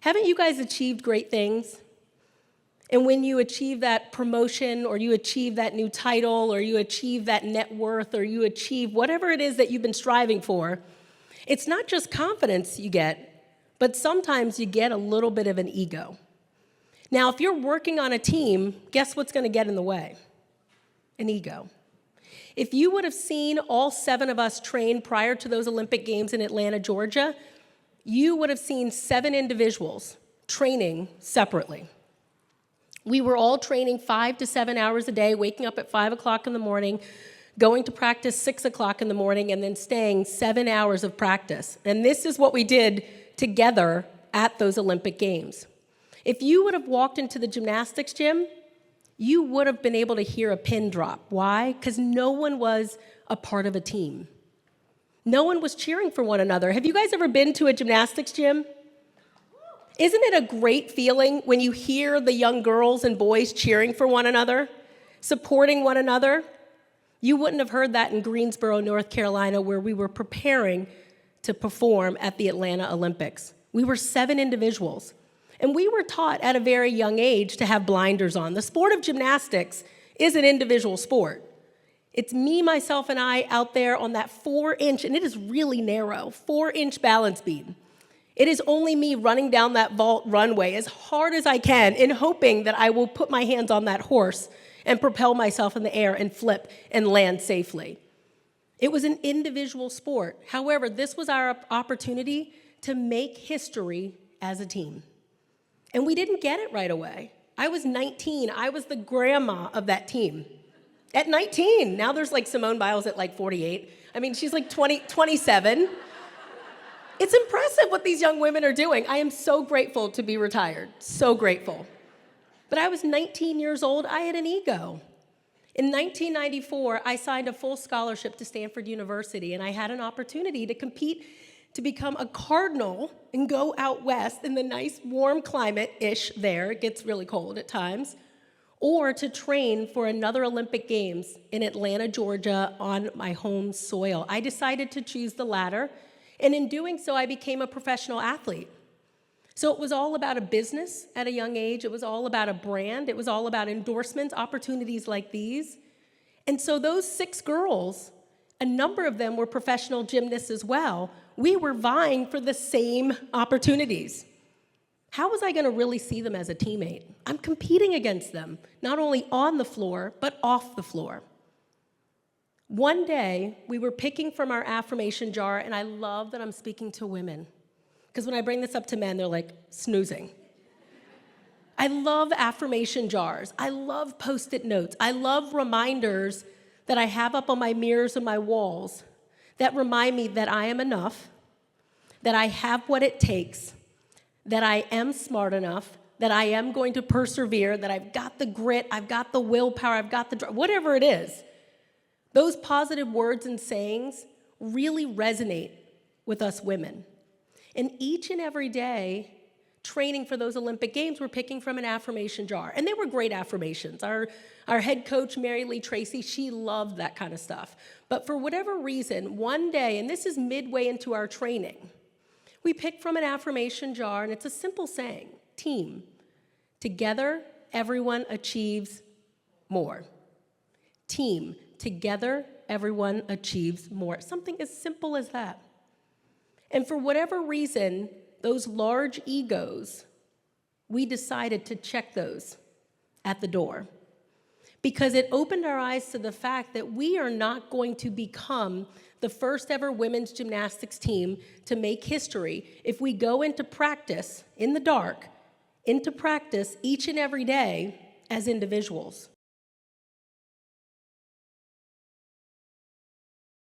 Haven't you guys achieved great things? And when you achieve that promotion, or you achieve that new title, or you achieve that net worth, or you achieve whatever it is that you've been striving for, it's not just confidence you get, but sometimes you get a little bit of an ego. Now, if you're working on a team, guess what's going to get in the way? An ego. If you would have seen all 7 of us train prior to those Olympic Games in Atlanta, Georgia, you would have seen 7 individuals training separately. We were all training 5 to 7 hours a day, waking up at 5 o'clock in the morning, going to practice 6 o'clock in the morning, and then staying 7 hours of practice. And this is what we did together at those Olympic Games. If you would have walked into the gymnastics gym, you would have been able to hear a pin drop. Why? Because no one was a part of a team. No one was cheering for one another. Have you guys ever been to a gymnastics gym? Isn't it a great feeling when you hear the young girls and boys cheering for one another, supporting one another? You wouldn't have heard that in Greensboro, North Carolina, where we were preparing to perform at the Atlanta Olympics. We were 7 individuals, and we were taught at a very young age to have blinders on. The sport of gymnastics is an individual sport. It's me, myself, and I out there on that 4-inch, and it is really narrow, 4-inch balance beam. It is only me running down that vault runway as hard as I can in hoping that I will put my hands on that horse and propel myself in the air and flip and land safely. It was an individual sport. However, this was our opportunity to make history as a team. And we didn't get it right away. I was 19. I was the grandma of that team. At 19. Now there's like Simone Biles at like 48. I mean, she's like 27. It's impressive what these young women are doing. I am so grateful to be retired, so grateful. But I was 19 years old, I had an ego. In 1994, I signed a full scholarship to Stanford University, and I had an opportunity to compete to become a cardinal and go out west in the nice warm climate-ish there, it gets really cold at times, or to train for another Olympic Games in Atlanta, Georgia on my home soil. I decided to choose the latter. And in doing so, I became a professional athlete. So it was all about a business at a young age. It was all about a brand. It was all about endorsements, opportunities like these. And so those 6 girls, a number of them were professional gymnasts as well. We were vying for the same opportunities. How was I going to really see them as a teammate? I'm competing against them, not only on the floor, but off the floor. One day, we were picking from our affirmation jar, and I love that I'm speaking to women, because when I bring this up to men, they're like, snoozing. I love affirmation jars. I love Post-it notes. I love reminders that I have up on my mirrors and my walls that remind me that I am enough, that I have what it takes, that I am smart enough, that I am going to persevere, that I've got the grit, I've got the willpower, I've got the drive, whatever it is. Those positive words and sayings really resonate with us women. And each and every day, training for those Olympic Games, we're picking from an affirmation jar. And they were great affirmations. Our head coach, Mary Lee Tracy, she loved that kind of stuff. But for whatever reason, one day, and this is midway into our training, we picked from an affirmation jar, and it's a simple saying, team. Together, everyone achieves more. Team. Together, everyone achieves more. Something as simple as that. And for whatever reason, those large egos, we decided to check those at the door, because it opened our eyes to the fact that we are not going to become the first ever women's gymnastics team to make history if we go into practice in the dark, into practice each and every day as individuals.